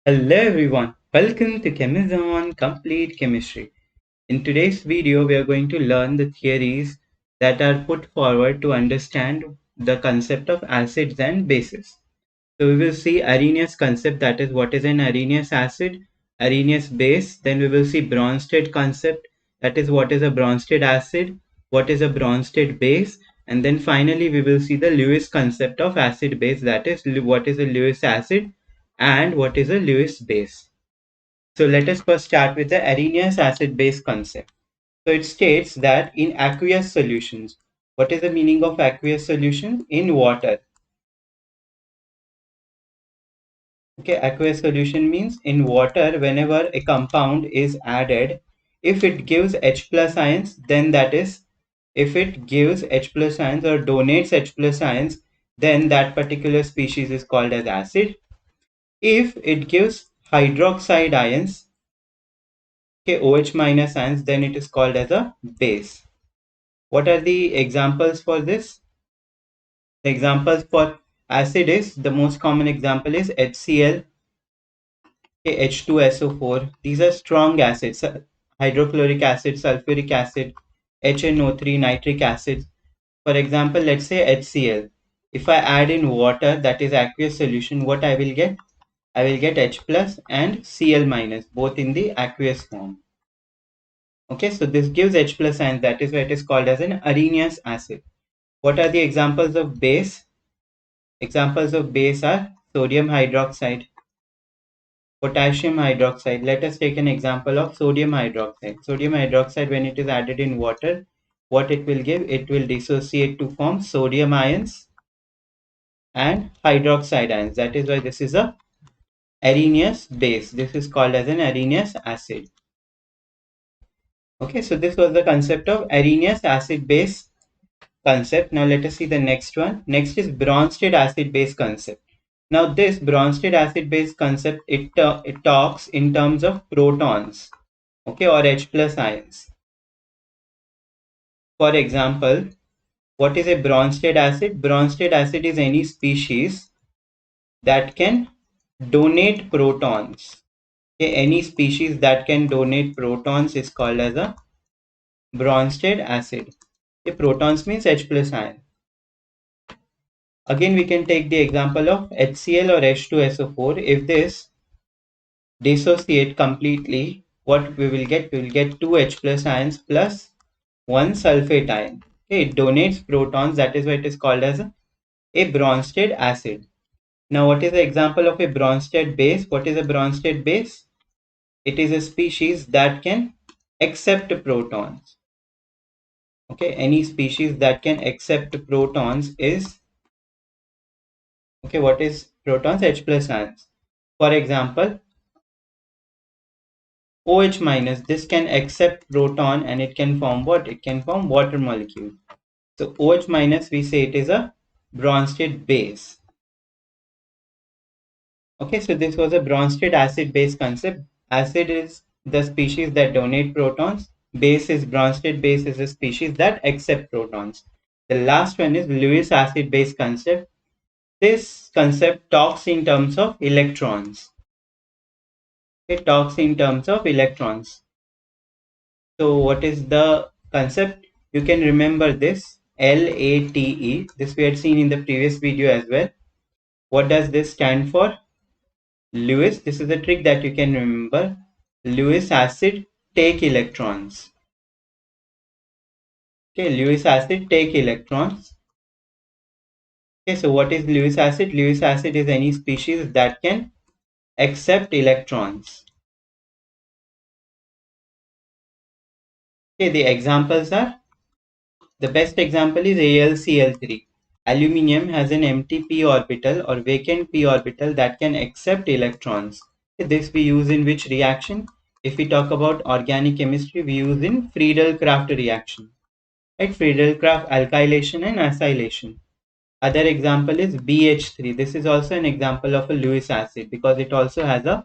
Hello everyone, welcome to Chemazon-Complete Chemistry. In today's video, we are going to learn the theories that are put forward to understand the concept of acids and bases. So we will see Arrhenius concept, that is what is an Arrhenius acid, Arrhenius base. Then we will see Bronsted concept, that is what is a Bronsted acid, what is a Bronsted base. And then finally we will see the Lewis concept of acid base, that is what is a Lewis acid and what is a Lewis base. So let us first start with the Arrhenius acid-base concept. So it states that in aqueous solutions, what is the meaning of aqueous solution? In water. Okay, aqueous solution means in water, whenever a compound is added, if it gives H plus ions, then that is, if it gives H plus ions or donates H plus ions, then that particular species is called as acid. If it gives hydroxide ions, okay, OH minus ions, then it is called as a base. What are the examples for this? The examples for acid is, the most common example is HCl, okay, H2SO4. These are strong acids, hydrochloric acid, sulfuric acid, HNO3, nitric acid. For example, let's say HCl. If I add in water, that is aqueous solution, what I will get? I will get H plus and Cl minus, both in the aqueous form. Okay, so this gives H plus ions, that is why it is called as an Arrhenius acid. What are the examples of base? Examples of base are sodium hydroxide, potassium hydroxide. Let us take an example of sodium hydroxide. Sodium hydroxide, when it is added in water, what it will give? It will dissociate to form sodium ions and hydroxide ions. That is why this is a Arrhenius base. This is called as an Arrhenius acid. Okay, so this was the concept of Arrhenius acid base concept. Now let us see the next one. Next is Bronsted acid-base concept. Now this Bronsted acid-base concept, it talks in terms of protons, okay, or H plus ions. For example, what is a Bronsted acid? Bronsted acid is any species that can donate protons. Okay, any species that can donate protons is called as a Bronsted acid. Okay, protons means H plus ion. Again, we can take the example of HCl or H2SO4. If this dissociate completely, what we will get? We will get 2 H plus ions plus 1 sulfate ion. Okay, it donates protons, that is why it is called as a Bronsted acid. Now, what is the example of a Bronsted base? What is a Bronsted base? It is a species that can accept protons. Okay, any species that can accept protons is, okay, what is protons? H plus ions. For example, OH minus, this can accept proton and it can form what? It can form water molecule. So OH minus, we say it is a Bronsted base. Okay, so this was a Bronsted acid base concept. Acid is the species that donate protons. Base is Bronsted base is a species that accept protons. The last one is Lewis acid base concept. This concept talks in terms of electrons. It talks in terms of electrons. So what is the concept? You can remember this LATE. This we had seen in the previous video as well. What does this stand for? Lewis. This is a trick that you can remember. Lewis acid take electrons. Okay, Lewis acid take electrons. Okay, so what is Lewis acid? Lewis acid is any species that can accept electrons. Okay, the examples are, the best example is AlCl3. Aluminium has an empty p orbital or vacant p orbital that can accept electrons. This we use in which reaction? If we talk about organic chemistry, we use in Friedel-Crafts reaction. Right? Friedel-Crafts alkylation and acylation. Other example is BH3. This is also an example of a Lewis acid because it also has a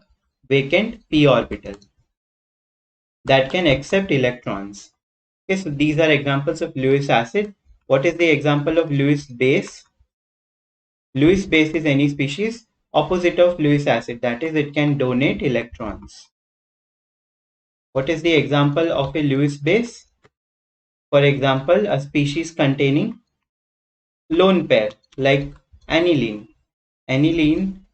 vacant p orbital that can accept electrons. Okay, so these are examples of Lewis acid. What is the example of Lewis base? Lewis base is any species opposite of Lewis acid, that is, it can donate electrons. What is the example of a Lewis base? For example, a species containing lone pair like aniline. Aniline,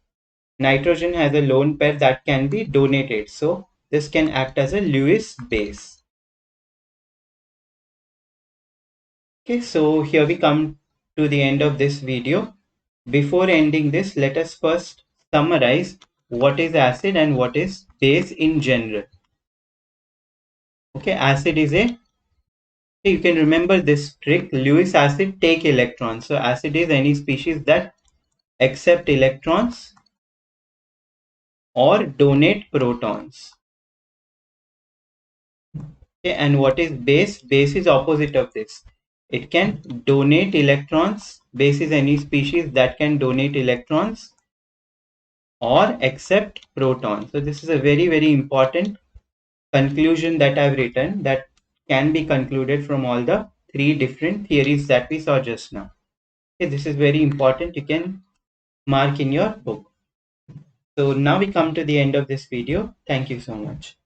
nitrogen has a lone pair that can be donated. So this can act as a Lewis base. Okay, so here we come to the end of this video. Before ending this, let us first summarize what is acid and what is base in general. Okay, acid is a, you can remember this trick, Lewis acid take electrons. So acid is any species that accept electrons or donate protons. Okay, and what is base? Base is opposite of this. It can donate electrons. Base is any species that can donate electrons or accept protons. So this is a very, very important conclusion that I've written that can be concluded from all the three different theories that we saw just now. Okay, this is very important. You can mark in your book. So now we come to the end of this video. Thank you so much.